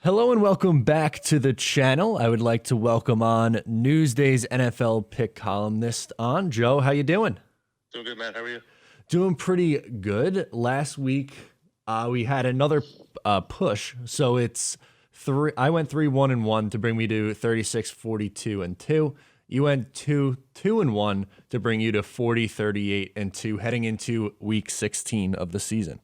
Hello and welcome back to the channel. I would like to welcome on Newsday's NFL pick columnist on. Joe, how you doing? Doing good, Matt. How are you? Doing pretty good. Last week, we had another push, so it's three. I went 3-1-1 to bring me to 36-42-2. You went 2-2-1 to bring you to 40-38-2, heading into week 16 of the season.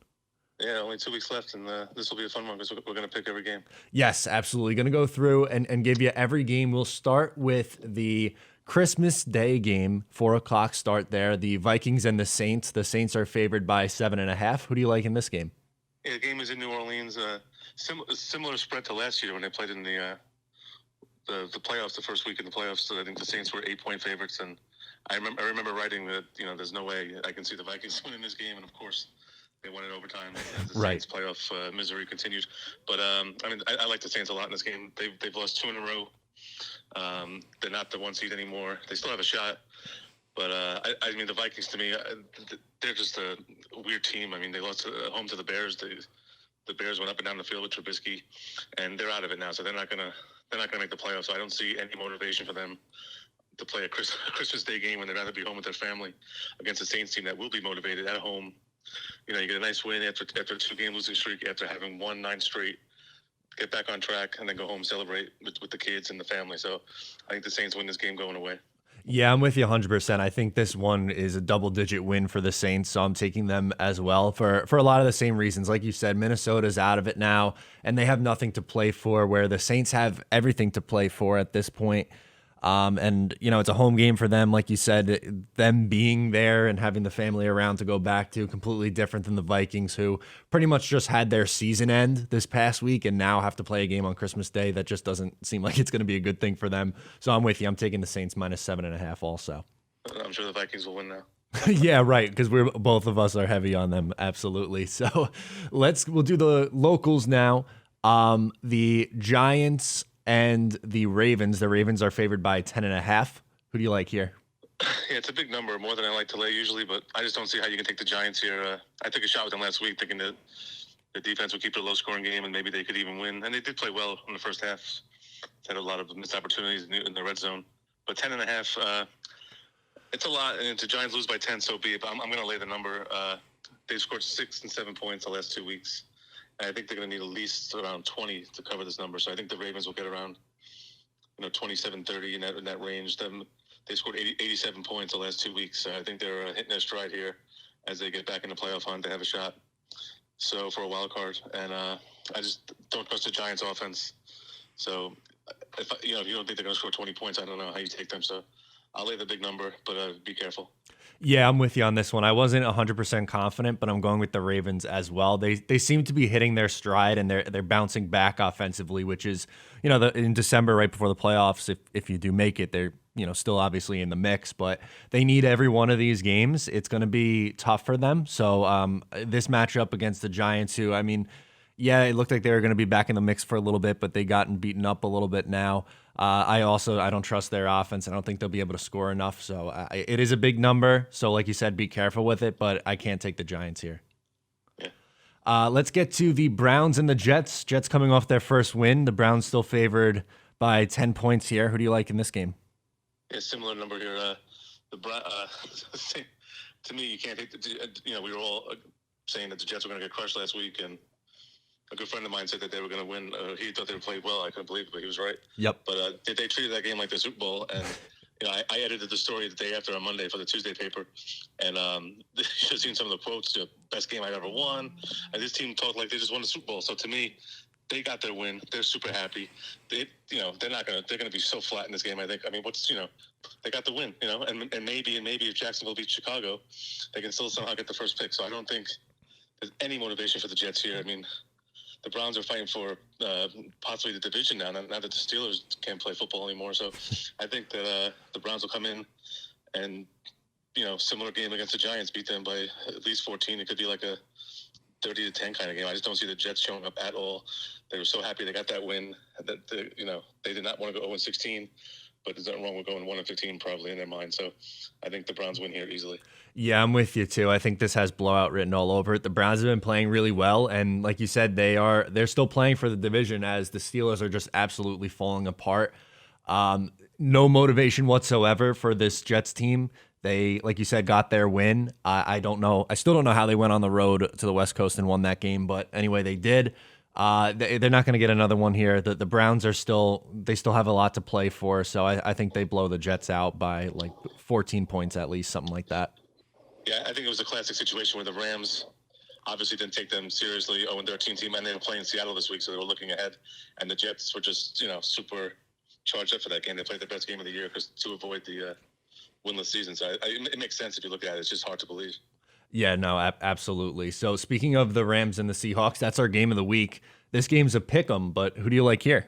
Yeah, only 2 weeks left, and this will be a fun one because we're going to pick every game. Yes, absolutely. Going to go through and give you every game. We'll start with the Christmas Day game, 4 o'clock start there. The Vikings and the Saints. The Saints are favored by 7.5. Who do you like in this game? Yeah, the game is in New Orleans. Similar spread to last year when they played in the playoffs, the first week in the playoffs. So I think the Saints were 8-point favorites, and I remember writing that there's no way I can see the Vikings winning this game, and of course they won it overtime as the Saints playoff misery continued. But I like the Saints a lot in this game. They've lost 2 in a row. They're not the 1 seed anymore. They still have a shot. But the Vikings to me, they're just a weird team. I mean, they lost home to the Bears. The Bears went up and down the field with Trubisky, and they're out of it now. So they're not gonna make the playoffs. So I don't see any motivation for them to play a Christmas Day game when they'd rather be home with their family against a Saints team that will be motivated at home. You get a nice win after a 2-game losing streak, after having won 9 straight, get back on track, and then go home, celebrate with the kids and the family. So I think the Saints win this game going away. Yeah, I'm with you 100%. I think this one is a double-digit win for the Saints, so I'm taking them as well for a lot of the same reasons. Like you said, Minnesota's out of it now, and they have nothing to play for, where the Saints have everything to play for at this point. And it's a home game for them. Like you said, them being there and having the family around to go back to, completely different than the Vikings, who pretty much just had their season end this past week and now have to play a game on Christmas Day. That just doesn't seem like it's going to be a good thing for them. So I'm with you. I'm taking the Saints minus 7.5 also. I'm sure the Vikings will win now. Yeah, right, because both of us are heavy on them. Absolutely. So we'll do the locals now. The Giants and the Ravens. The Ravens are favored by 10.5. Who do you like here? Yeah, it's a big number, more than I like to lay usually, but I just don't see how you can take the Giants here. I took a shot with them last week, thinking that the defense would keep it a low-scoring game and maybe they could even win. And they did play well in the first half. Had a lot of missed opportunities in the red zone. But 10.5, it's a lot. And if the Giants lose by 10, so be it. But I'm going to lay the number. They've scored 6 and 7 points the last 2 weeks. And I think they're going to need at least around 20 to cover this number. So I think the Ravens will get around, 27-30 in that range. They scored 87 points the last 2 weeks. So I think they're hitting their stride here as they get back in the playoff hunt. They have a shot. So for a wild card, and I just don't trust the Giants' offense. So if you don't think they're going to score 20 points, I don't know how you take them. So I'll lay the big number, but be careful. Yeah, I'm with you on this one. I wasn't 100% confident, but I'm going with the Ravens as well. They seem to be hitting their stride, and they're bouncing back offensively, which is, in December, right before the playoffs, if you do make it, they're, still obviously in the mix, but they need every one of these games. It's going to be tough for them. So this matchup against the Giants, who, yeah, it looked like they were going to be back in the mix for a little bit, but they gotten beaten up a little bit now. I don't trust their offense. I don't think they'll be able to score enough. So it is a big number. So like you said, be careful with it, but I can't take the Giants here. Yeah. Let's get to the Browns and the Jets. Jets coming off their first win. The Browns still favored by 10 points here. Who do you like in this game? Yeah, similar number here. To me, you can't take we were all saying that the Jets were going to get crushed last week, and a good friend of mine said that they were going to win. He thought they would play well. I couldn't believe it, but he was right. Yep. But they treated that game like the Super Bowl, and I edited the story the day after on Monday for the Tuesday paper, and you should have seen some of the quotes. Best game I've ever won. And this team talked like they just won the Super Bowl. So to me, they got their win. They're super happy. They're gonna be so flat in this game. I think. They got the win. And maybe if Jacksonville beats Chicago, they can still somehow get the first pick. So I don't think there's any motivation for the Jets here. The Browns are fighting for possibly the division now that the Steelers can't play football anymore. So I think that the Browns will come in and, similar game against the Giants, beat them by at least 14. It could be like a 30-10 kind of game. I just don't see the Jets showing up at all. They were so happy they got that win that they did not want to go 0-16. but there's nothing wrong with going 1-15 probably in their mind. So I think the Browns win here easily. Yeah, I'm with you too. I think this has blowout written all over it. The Browns have been playing really well, and like you said, they're still playing for the division as the Steelers are just absolutely falling apart. No motivation whatsoever for this Jets team. They, like you said, got their win. I don't know. I still don't know how they went on the road to the West Coast and won that game, but anyway, they did. They're not going to get another one here. The Browns are still have a lot to play for, so I think they blow the Jets out by like 14 points at least, something like that. Yeah, I think it was a classic situation where the Rams obviously didn't take them seriously, 0-13 team, and they were playing Seattle this week, so they were looking ahead, and the Jets were just, super charged up for that game. They played the best game of the year to avoid the winless season. So it makes sense if you look at it. It's just hard to believe. Yeah, no, absolutely. So speaking of the Rams and the Seahawks, that's our game of the week. This game's a pick 'em, but who do you like here?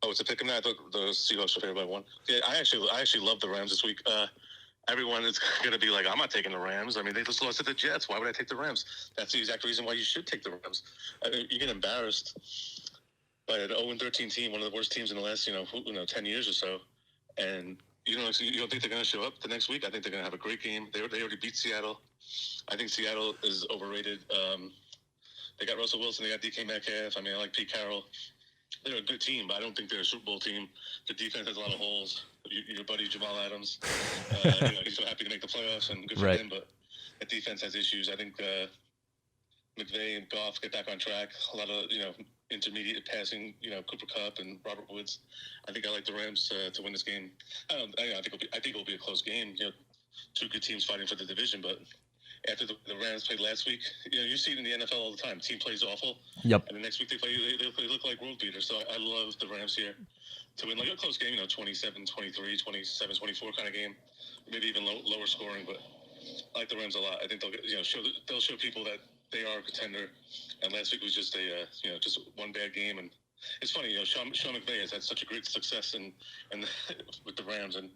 Oh, it's a pick 'em now. I thought the Seahawks were favored by 1. Yeah, I actually love the Rams this week. Everyone is going to be like, I'm not taking the Rams. I mean, they just lost to the Jets. Why would I take the Rams? That's the exact reason why you should take the Rams. I mean, you get embarrassed by an 0-13 team, one of the worst teams in the last, 10 years or so. And, you don't think they're going to show up the next week? I think they're going to have a great game. They already beat Seattle. I think Seattle is overrated. They got Russell Wilson. They got DK Metcalf. I mean, I like Pete Carroll. They're a good team, but I don't think they're a Super Bowl team. The defense has a lot of holes. Your buddy Jamal Adams, he's so happy to make the playoffs, and good for him. But the defense has issues. I think McVay and Goff get back on track. A lot of intermediate passing. Cooper Kupp and Robert Woods. I think I like the Rams to win this game. I think it'll be a close game. Two good teams fighting for the division, but after the Rams played last week, you see it in the NFL all the time. Team plays awful. Yep. And the next week they look like world beaters. So I love the Rams here to win like a close game, 27-23, 27-24 kind of game, maybe even lower scoring. But I like the Rams a lot. I think they'll show people that they are a contender. And last week was just just one bad game. And it's funny, Sean McVay has had such a great success and with the Rams, and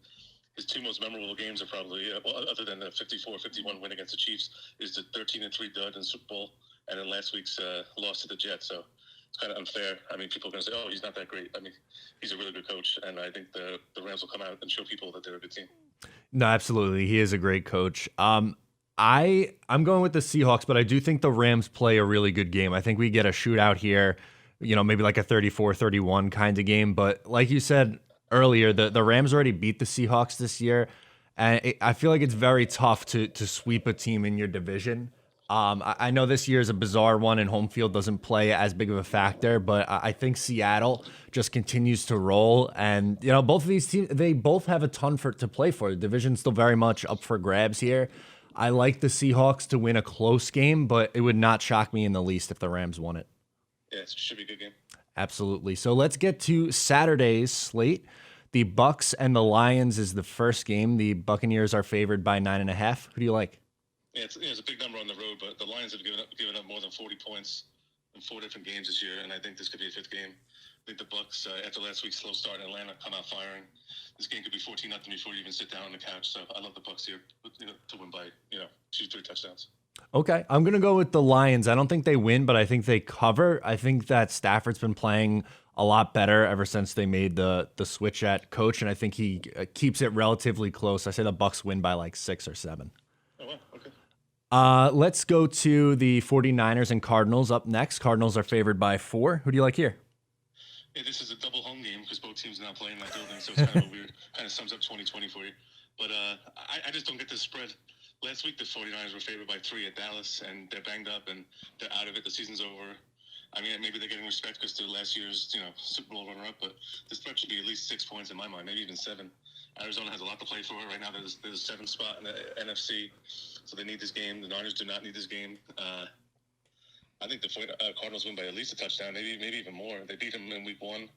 his two most memorable games are probably, other than the 54-51 win against the Chiefs, is the 13-3 dud in the Super Bowl, and then last week's loss to the Jets. So it's kind of unfair. I mean, people are going to say, oh, he's not that great. I mean, he's a really good coach, and I think the Rams will come out and show people that they're a good team. No, absolutely. He is a great coach. I'm going with the Seahawks, but I do think the Rams play a really good game. I think we get a shootout here, maybe like a 34-31 kind of game. But like you said earlier, the Rams already beat the Seahawks this year, and I feel like it's very tough to sweep a team in your division. I know this year is a bizarre one, and home field doesn't play as big of a factor, but I think Seattle just continues to roll. And both of these teams, they both have a ton to play for. The division's still very much up for grabs here. I like the Seahawks to win a close game, but it would not shock me in the least if the Rams won it. Yeah, it should be a good game. Absolutely. So let's get to Saturday's slate. The Bucks and the Lions is the first game. The Buccaneers are favored by 9.5. Who do you like? Yeah, it's a big number on the road, but the Lions have given up more than 40 points in 4 different games this year, and I think this could be a 5th game. I think the Bucks, after last week's slow start in Atlanta, come out firing. This game could be 14-0 before you even sit down on the couch. So I love the Bucks here, to win by 2-3 touchdowns. Okay, I'm going to go with the Lions. I don't think they win, but I think they cover. I think that Stafford's been playing a lot better ever since they made the switch at coach, and I think he keeps it relatively close. I say the Bucks win by like 6 or 7. Oh, wow. Okay. Let's go to the 49ers and Cardinals up next. Cardinals are favored by 4. Who do you like here? Yeah, this is a double home game because both teams are not playing in that building, so it's kind of weird. Kind of sums up 2020 for you. But I just don't get this spread. Last week, the 49ers were favored by 3 at Dallas, and they're banged up, and they're out of it. The season's over. I mean, maybe they're getting respect because they're last year's, Super Bowl runner-up, but the spread should be at least 6 points in my mind, maybe even 7. Arizona has a lot to play for right now. There's a 7th spot in the NFC, so they need this game. The Niners do not need this game. I think the Cardinals win by at least a touchdown, maybe even more. They beat them in week 1.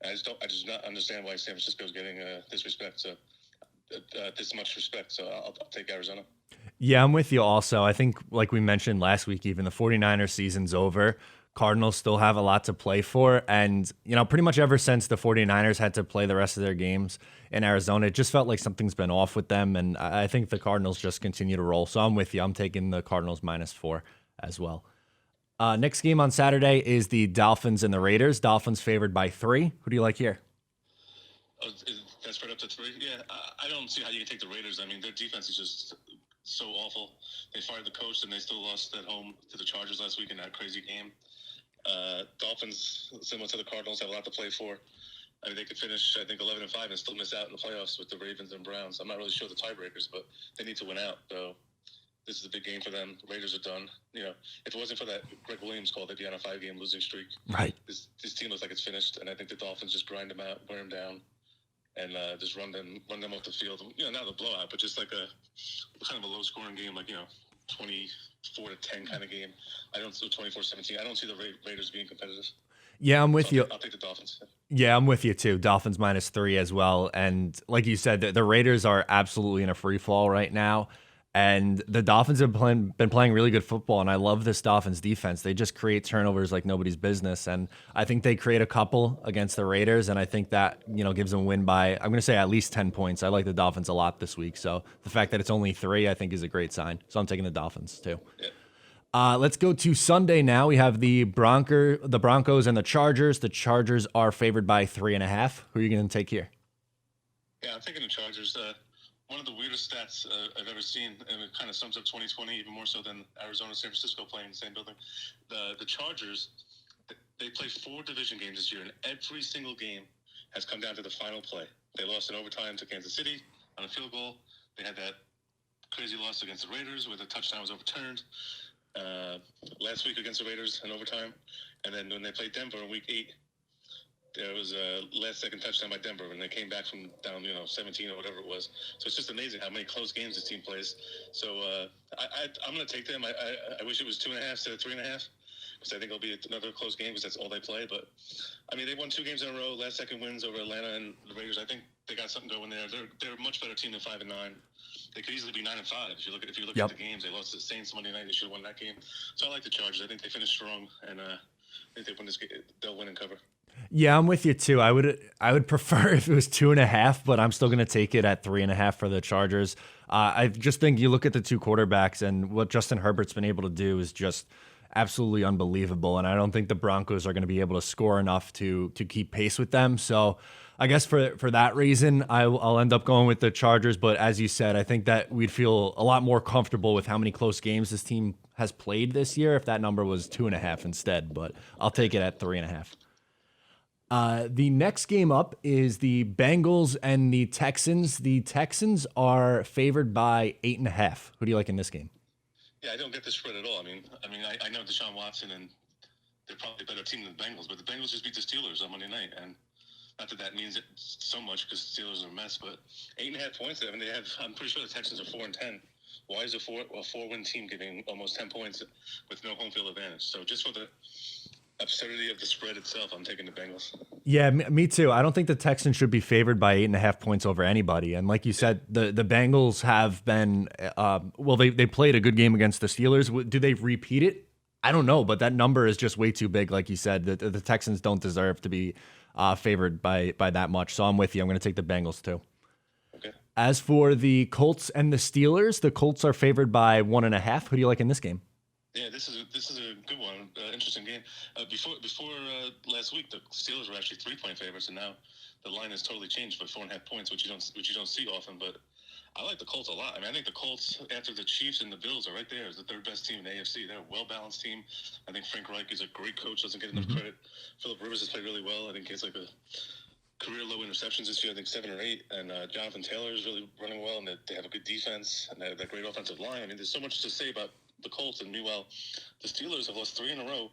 I just do not understand why San Francisco's getting this much respect. So I'll take Arizona. Yeah, I'm with you also. I think, like we mentioned last week, even the 49ers season's over. Cardinals still have a lot to play for. And, pretty much ever since the 49ers had to play the rest of their games in Arizona, it just felt like something's been off with them. And I think the Cardinals just continue to roll. So I'm with you. I'm taking the Cardinals -4 as well. Next game on Saturday is the Dolphins and the Raiders. Dolphins favored by 3. Who do you like here? Oh, that spread up to 3. Yeah, I don't see how you can take the Raiders. I mean, their defense is just so awful. They fired the coach, and they still lost at home to the Chargers last week in that crazy game. Dolphins, similar to the Cardinals, have a lot to play for. I mean, they could finish, I think, 11-5 and still miss out in the playoffs with the Ravens and Browns. I'm not really sure the tiebreakers, but they need to win out. So this is a big game for them. The Raiders are done. You know, if it wasn't for that Greg Williams call, they'd be on a 5-game losing streak. Right. This team looks like it's finished, and I think the Dolphins just grind them out, wear them down, and just run them off the field. You know, not a blowout, but just like a kind of a low-scoring game, like, 24-10 kind of game. I don't see 24-17. I don't see the Raiders being competitive. Yeah, I'm with you. I'll take the Dolphins. Yeah, I'm with you too. Dolphins -3 as well. And like you said, the Raiders are absolutely in a free fall right now. And the Dolphins have been playing really good football, and I love this Dolphins defense. They just create turnovers like nobody's business, and I think they create a couple against the Raiders, and I think that gives them a win by, I'm going to say, at least 10 points. I like the Dolphins a lot this week, so the fact that it's only 3, I think, is a great sign. So I'm taking the Dolphins too. Yeah. Let's go to Sunday now. We have the Broncos and the Chargers. The Chargers are favored by 3.5. Who are you going to take here? Yeah, I'm taking the Chargers. One of the weirdest stats I've ever seen, and it kind of sums up 2020 even more so than Arizona, San Francisco playing in the same building. The Chargers, they play 4 division games this year, and every single game has come down to the final play. They lost in overtime to Kansas City on a field goal. They had that crazy loss against the Raiders where the touchdown was overturned. Last week against the Raiders in overtime. And then when they played Denver in week 8, there was a last-second touchdown by Denver, and they came back from down, 17 or whatever it was. So it's just amazing how many close games this team plays. So I'm going to take them. I wish it was 2.5 instead of 3.5, because I think it'll be another close game because that's all they play. But, I mean, they won 2 games in a row, last-second wins over Atlanta and the Raiders. I think they got something going there. They're a much better team than 5-9. They could easily be 9-5. If you look at the games, they lost to the Saints Monday night. They should have won that game. So I like the Chargers. I think they finished strong, and I think they win this game. They'll win and cover. Yeah, I'm with you too. I would prefer if it was 2.5, but I'm still going to take it at 3.5 for the Chargers. I just think you look at the 2 quarterbacks, and what Justin Herbert's been able to do is just absolutely unbelievable. And I don't think the Broncos are going to be able to score enough to keep pace with them. So I guess for that reason, I'll end up going with the Chargers. But as you said, I think that we'd feel a lot more comfortable with how many close games this team has played this year if that number was 2.5 instead. But I'll take it at 3.5. The next game up is the Bengals and the Texans. The Texans are favored by 8.5. Who do you like in this game? Yeah, I don't get the spread at all. I mean, I know Deshaun Watson, and they're probably a better team than the Bengals, but the Bengals just beat the Steelers on Monday night, and not that means it so much because the Steelers are a mess. But 8.5 points. I mean, I'm pretty sure the Texans are 4-10. Why is a 4-win team giving almost 10 points with no home field advantage? So just for the absurdity of the spread itself, I'm taking the Bengals. Yeah, me too. I don't think the Texans should be favored by 8.5 points over anybody. And like you said, the Bengals have been, they played a good game against the Steelers. Do they repeat it? I don't know, but that number is just way too big. Like you said, the Texans don't deserve to be favored by that much. So I'm with you. I'm going to take the Bengals too. Okay. As for the Colts and the Steelers, the Colts are favored by 1.5. Who do you like in this game? Yeah, this is a good one. Interesting game. Before last week, the Steelers were actually 3-point favorites, and now the line has totally changed by 4.5 points, which you don't see often. But I like the Colts a lot. I mean, I think the Colts, after the Chiefs and the Bills, are right there as the 3rd best team in the AFC. They're a well-balanced team. I think Frank Reich is a great coach. Doesn't get enough credit. Phillip Rivers has played really well. I think he has like a career low interceptions this year. I think 7 or 8. And Jonathan Taylor is really running well, and they have a good defense and they have that great offensive line. I mean, there's so much to say about the Colts, and meanwhile, the Steelers have lost 3 in a row,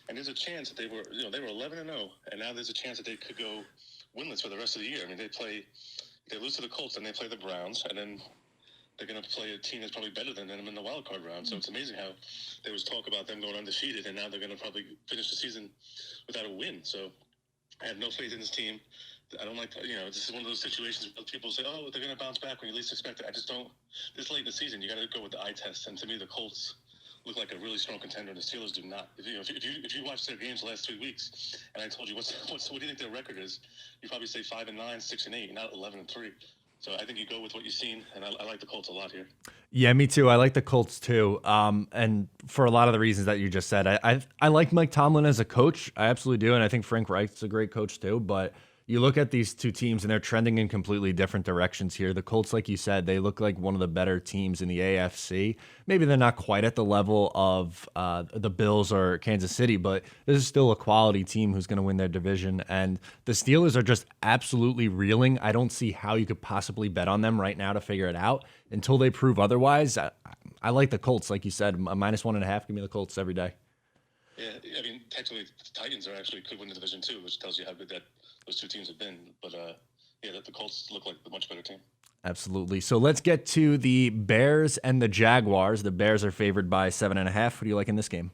and there's a chance that they were 11-0, and now there's a chance that they could go winless for the rest of the year. I mean, they lose to the Colts, and they play the Browns, and then they're going to play a team that's probably better than them in the wild card round. So it's amazing how there was talk about them going undefeated, and now they're going to probably finish the season without a win. So I have no faith in this team. I don't like, this is one of those situations where people say, oh, they're going to bounce back when you least expect it. I just don't. This late in the season, you got to go with the eye test. And to me, the Colts look like a really strong contender, and the Steelers do not. If you watch their games the last 3 weeks, and I told you what do you think their record is, you probably say 5-9, 6-8, not 11-3. So I think you go with what you've seen, and I like the Colts a lot here. Yeah, me too. I like the Colts too. And for a lot of the reasons that you just said, I like Mike Tomlin as a coach. I absolutely do, and I think Frank Reich's a great coach too. But you look at these two teams and they're trending in completely different directions here. The Colts, like you said, they look like one of the better teams in the AFC. Maybe they're not quite at the level of the Bills or Kansas City, but this is still a quality team who's going to win their division. And the Steelers are just absolutely reeling. I don't see how you could possibly bet on them right now to figure it out until they prove otherwise. I like the Colts, like you said, a -1.5. Give me the Colts every day. Yeah, I mean, technically, the Titans could win the division too, which tells you how good that those two teams have been. But the Colts look like the much better team. Absolutely. So let's get to the Bears and the Jaguars. The Bears are favored by 7.5. What do you like in this game?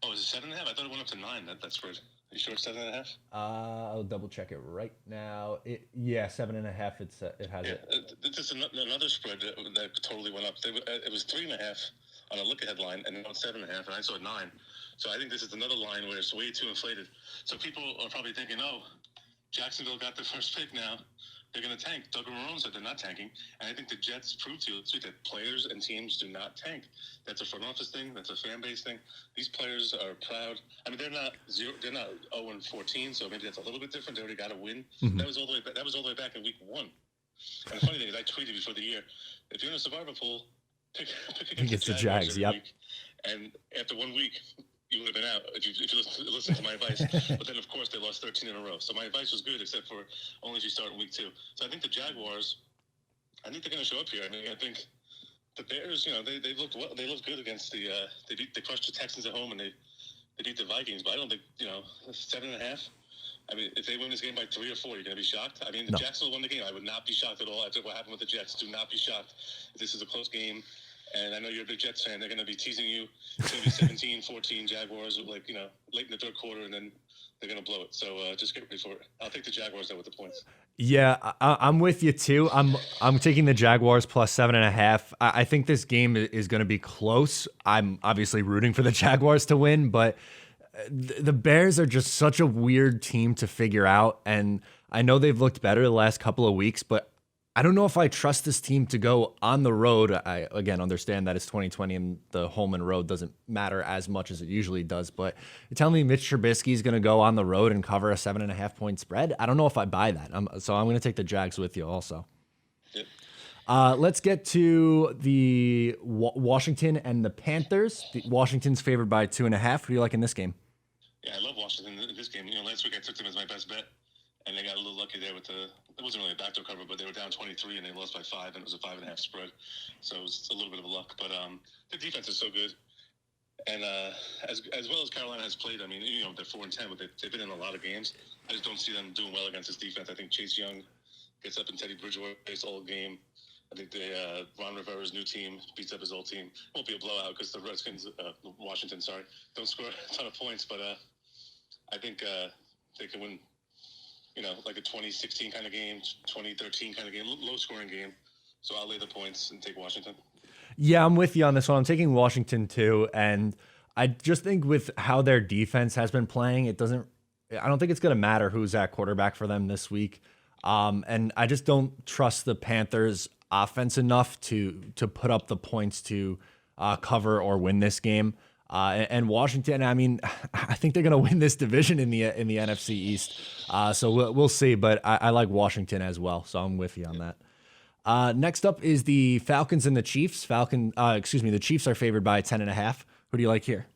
Oh, is it 7.5? I thought it went up to 9. That's spread. Are you sure it's 7.5? I'll double check it right now. 7.5. It has it. This is another spread that totally went up. It was 3.5 on a look-ahead line, and now it's 7.5, and I saw 9. So I think this is another line where it's way too inflated. So people are probably thinking, oh, Jacksonville got the first pick now. They're going to tank. Doug Marrone said they're not tanking. And I think the Jets proved to you this week that players and teams do not tank. That's a front office thing. That's a fan base thing. These players are proud. I mean, they're not 0-14, so maybe that's a little bit different. They already got a win. Mm-hmm. That was all the way back in week 1. And the funny thing is, I tweeted before the year, if you're in a survivor pool, pick against the Jags. Yep. Week. And after 1 week, you would have been out if you listen to my advice. But then, of course, they lost 13 in a row. So my advice was good, except for only if you start in week 2. So I think the Jaguars, they're going to show up here. I mean, I think the Bears, they looked well. They looked good against they crushed the Texans at home, and they beat the Vikings. But I don't think, 7.5. I mean, if they win this game by 3 or 4, you're going to be shocked. I mean, the Jacksonville won the game. I would not be shocked at all after what happened with the Jets. Do not be shocked if this is a close game. And I know you're a big Jets fan. They're going to be teasing you. It's going to be 17-14 Jaguars, late in the third quarter, and then they're going to blow it. So just get ready for it. I'll take the Jaguars there with the points. Yeah, I'm with you too. I'm taking the Jaguars plus 7.5. I think this game is going to be close. I'm obviously rooting for the Jaguars to win, but the Bears are just such a weird team to figure out. And I know they've looked better the last couple of weeks, but I don't know if I trust this team to go on the road. I, again, understand that it's 2020 and the home and road doesn't matter as much as it usually does. But you're telling me Mitch Trubisky is going to go on the road and cover a 7.5-point spread? I don't know if I buy that. So I'm going to take the Jags with you also. Yep. Let's get to the Washington and the Panthers. Washington's favored by 2.5. Who do you like in this game? Yeah, I love Washington in this game. Last week I took them as my best bet. And they got a little lucky there with it wasn't really a backdoor cover, but they were down 23 and they lost by 5, and it was a 5.5 spread. So it was a little bit of a luck. But the defense is so good. And as well as Carolina has played, I mean, they're 4-10, but they've been in a lot of games. I just don't see them doing well against this defense. I think Chase Young gets up in Teddy Bridgewater's old game. I think Ron Rivera's new team beats up his old team. It won't be a blowout because the Washington, don't score a ton of points. But I think they can win. Like a 2016 kind of game, 2013 kind of game, low-scoring game. So I'll lay the points and take Washington. Yeah, I'm with you on this one. I'm taking Washington too, and I just think with how their defense has been playing, I don't think it's going to matter who's at quarterback for them this week. And I just don't trust the Panthers' offense enough to put up the points to cover or win this game. And Washington, I mean, I think they're going to win this division in the NFC East. So we'll see, but I like Washington as well. So I'm with you on that. Next up is the Falcons and the Chiefs. The Chiefs are favored by 10.5. Who do you like here?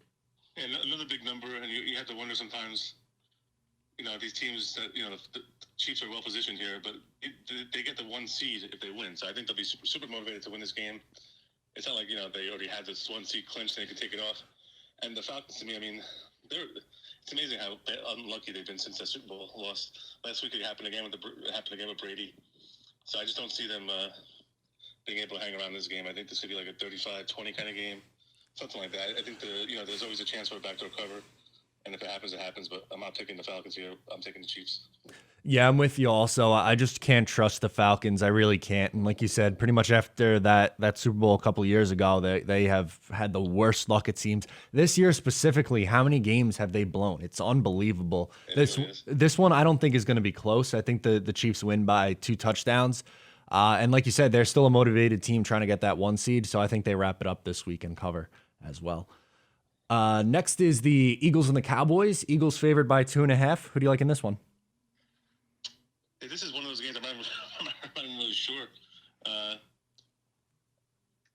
Yeah, another big number, and you have to wonder sometimes. These teams that the Chiefs are well positioned here, but they get the 1 seed if they win. So I think they'll be super, super motivated to win this game. It's not like they already had this 1 seed clinched and they can take it off. And the Falcons, to me, I mean, it's amazing how unlucky they've been since that Super Bowl loss. Last week it happened again with Brady. So I just don't see them being able to hang around this game. I think this could be like a 35-20 kind of game, something like that. I think there's always a chance for a backdoor cover. And if it happens, it happens. But I'm not taking the Falcons here. I'm taking the Chiefs. Yeah, I'm with you also. I just can't trust the Falcons. I really can't. And like you said, pretty much after that Super Bowl a couple of years ago, they have had the worst luck, it seems. This year specifically, how many games have they blown? It's unbelievable. This one I don't think is going to be close. I think the Chiefs win by 2 touchdowns. And like you said, they're still a motivated team trying to get that 1 seed. So I think they wrap it up this week and cover as well. Next is the Eagles and the Cowboys. Eagles favored by 2.5. Who do you like in this one? Hey, this is one of those games I'm not really sure.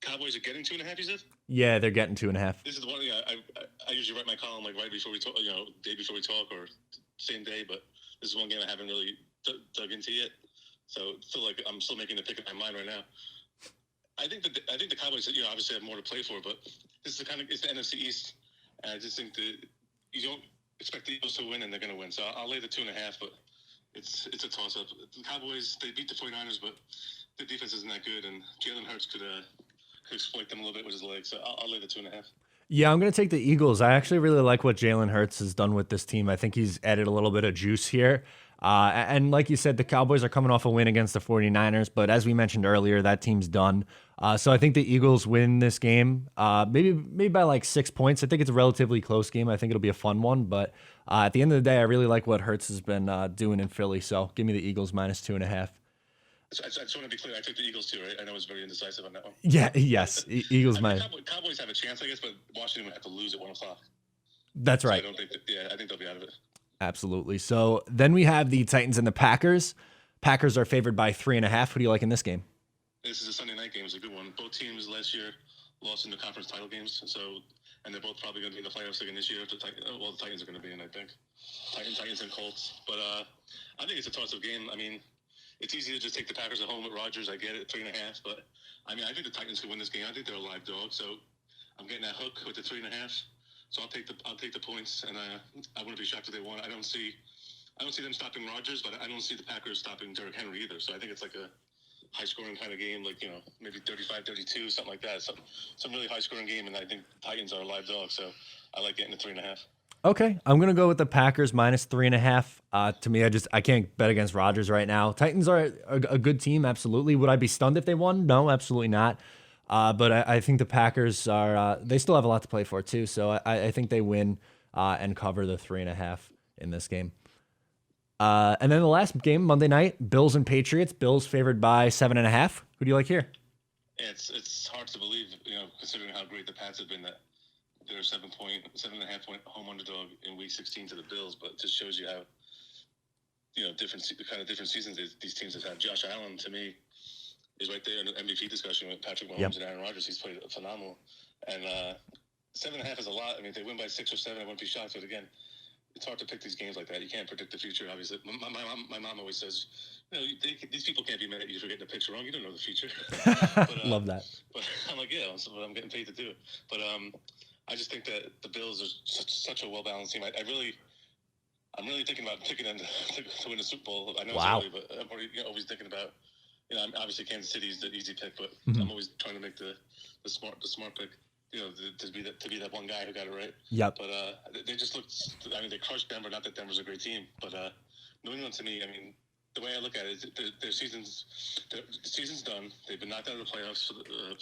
Cowboys are getting 2.5. You said? Yeah, they're getting 2.5. This is one. Yeah, I usually write my column like right before we talk. Day before we talk or same day. But this is one game I haven't really dug into yet. So I feel like I'm still making the pick in my mind right now. I think the Cowboys, obviously have more to play for, but this is it's the NFC East, and I just think that you don't expect the Eagles to win, and they're going to win. So I'll lay the 2.5, but it's a toss-up. The Cowboys, they beat the 49ers, but the defense isn't that good, and Jalen Hurts could exploit them a little bit with his legs. So I'll lay the 2.5. Yeah, I'm going to take the Eagles. I actually really like what Jalen Hurts has done with this team. I think he's added a little bit of juice here. And like you said, the Cowboys are coming off a win against the 49ers, but as we mentioned earlier, that team's done. So I think the Eagles win this game, maybe by like 6 points. I think it's a relatively close game. I think it'll be a fun one, but at the end of the day, I really like what Hurts has been doing in Philly. So give me the Eagles minus 2.5. I just want to be clear. I took the Eagles too, right? I know I was very indecisive on that one. Yeah, yes, Eagles minus. Cowboys have a chance, I guess, but Washington would have to lose at 1 o'clock. That's right. So I think they'll be out of it. Absolutely. So then we have the Titans and the Packers. Packers are favored by 3.5. Who do you like in this game? This is a Sunday night game. It's a good one. Both teams last year lost in the conference title games, and they're both probably going to be in the playoffs again this year. The Titans are going to be in, I think. Titans and Colts. But I think it's a toss-up game. I mean, it's easy to just take the Packers at home with Rodgers. I get it, 3.5. But I mean, I think the Titans could win this game. I think they're a live dog. So I'm getting that hook with the 3.5. So I'll take the points, and I wouldn't be shocked if they won. I don't see them stopping Rodgers, but I don't see the Packers stopping Derrick Henry either. So I think it's like a high-scoring kind of game, like maybe 35-32, something like that. Some really high-scoring game, and I think Titans are a live dog. So I like getting the 3.5. Okay, I'm gonna go with the Packers minus 3.5. To me, I can't bet against Rodgers right now. Titans are a good team, absolutely. Would I be stunned if they won? No, absolutely not. But I think the Packers are they still have a lot to play for too. So I think they win and cover the 3.5 in this game. And then the last game, Monday night, Bills and Patriots. Bills favored by 7.5. Who do you like here? It's hard to believe, considering how great the Pats have been, that they're 7.5 point home underdog in Week 16 to the Bills. But it just shows you how different seasons these teams have had. Josh Allen, to me, is right there in the MVP discussion with Patrick Mahomes and Aaron Rodgers. He's played phenomenal. And 7.5 is a lot. I mean, if they win by 6 or 7, I wouldn't be shocked. But again, it's hard to pick these games like that. You can't predict the future, obviously. My mom always says, these people can't be mad at you for getting the picks wrong. You don't know the future. But, love that. But I'm like, yeah, but I'm getting paid to do it. But I just think that the Bills are such a well-balanced team. I'm really thinking about picking them to win the Super Bowl. I know it's early, but I'm already always thinking about, obviously Kansas City is the easy pick, but I'm always trying to make the smart pick. To be that one guy who got it right. Yep. But they just looked. I mean, they crushed Denver. Not that Denver's a great team, but New England, to me, I mean, the way I look at it, their season's done. They've been knocked out of the playoffs,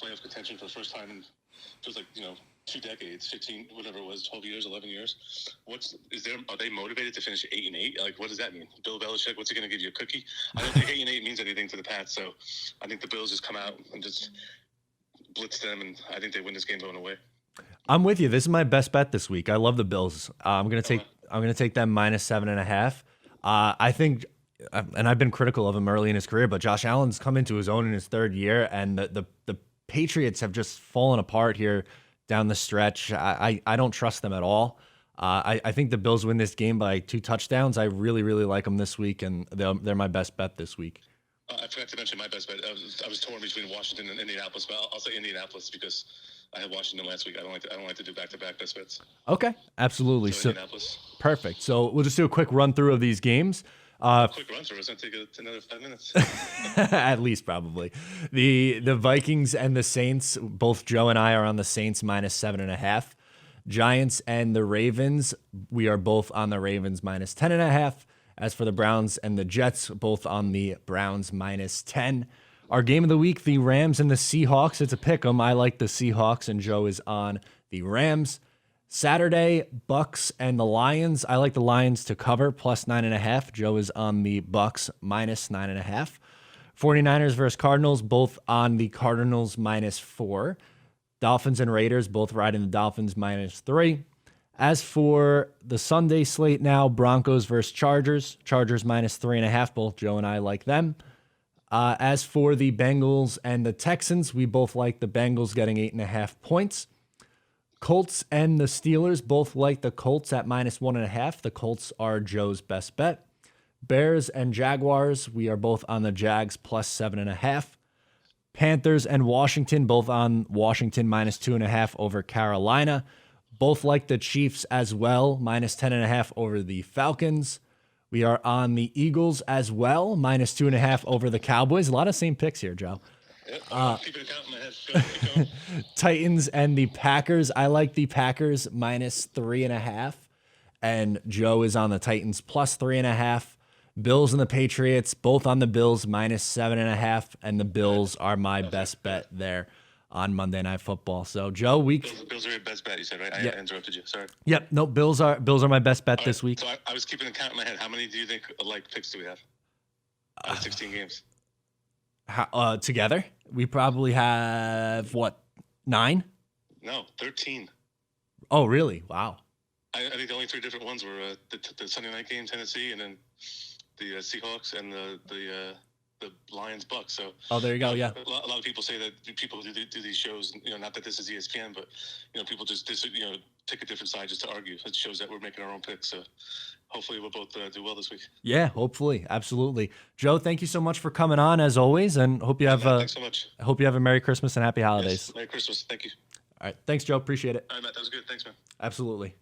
playoff contention for the first time in feels like 2 decades, 15, whatever it was, 12 years, 11 years. Are they motivated to finish 8-8? Like, what does that mean? Bill Belichick, what's he going to give you, a cookie? I don't think 8-8 means anything to the Pats. So I think the Bills just come out and just blitz them, and I think they win this game going away. I'm with you. This is my best bet this week. I love the Bills. I'm gonna take them minus 7.5. I think, and I've been critical of him early in his career, but Josh Allen's come into his own in his 3rd year, and the Patriots have just fallen apart here down the stretch. I don't trust them at all. I think the Bills win this game by 2 touchdowns. I really, really like them this week, and they're my best bet this week. I forgot to mention my best bet. I was torn between Washington and Indianapolis, but I'll say Indianapolis because I had Washington last week. I don't like to do back-to-back best bets. Okay, absolutely. So Indianapolis. Perfect. So we'll just do a quick run through of these games. Quick run through. It's going to take another 5 minutes. At least, probably. The Vikings and the Saints. Both Joe and I are on the Saints minus 7.5. Giants and the Ravens. We are both on the Ravens minus 10.5. As for the Browns and the Jets, both on the Browns minus 10. Our game of the week, the Rams and the Seahawks. It's a pick 'em. I like the Seahawks, and Joe is on the Rams. Saturday, Bucks and the Lions. I like the Lions to cover plus 9.5. Joe is on the Bucks minus 9.5. 49ers versus Cardinals, both on the Cardinals minus 4. Dolphins and Raiders, both riding the Dolphins minus 3. As for the Sunday slate now, Broncos versus Chargers. Chargers -3.5. Both Joe and I like them. As for the Bengals and the Texans, we both like the Bengals getting 8.5 points. Colts and the Steelers both like the Colts at -1.5. The Colts are Joe's best bet. Bears and Jaguars, we are both on the Jags +7.5. Panthers and Washington, both on Washington -2.5 over Carolina. Both like the Chiefs as well, -10.5 over the Falcons. We are on the Eagles as well, -2.5 over the Cowboys. A lot of same picks here, Joe. Keep it count in my head. Keep going. Titans and the Packers. I like the Packers -3.5. And Joe is on the Titans +3.5. Bills and the Patriots, both on the Bills -7.5. And the Bills are my best bet there on Monday Night Football. So Joe, Bills are your best bet, you said, right? I interrupted you. Sorry. Yep. No, Bills are my best bet this week. So I was keeping a count in my head. How many do you think picks do we have? Out of 16 games. Together, we probably have 9? No, 13. Oh, really? Wow. I think the only 3 different ones were the Sunday night game, Tennessee, and then the Seahawks and the Lions Bucks. So there you go. Yeah. A lot of people say that people do these shows. Not that this is ESPN, but people just take a different side just to argue. It shows that we're making our own picks. So hopefully we'll both do well this week. Yeah, hopefully, absolutely. Joe, thank you so much for coming on as always, and hope you have thanks so much. I hope you have a Merry Christmas and Happy Holidays. Yes, Merry Christmas. Thank you. All right, thanks, Joe. Appreciate it. All right, Matt. That was good. Thanks, man. Absolutely.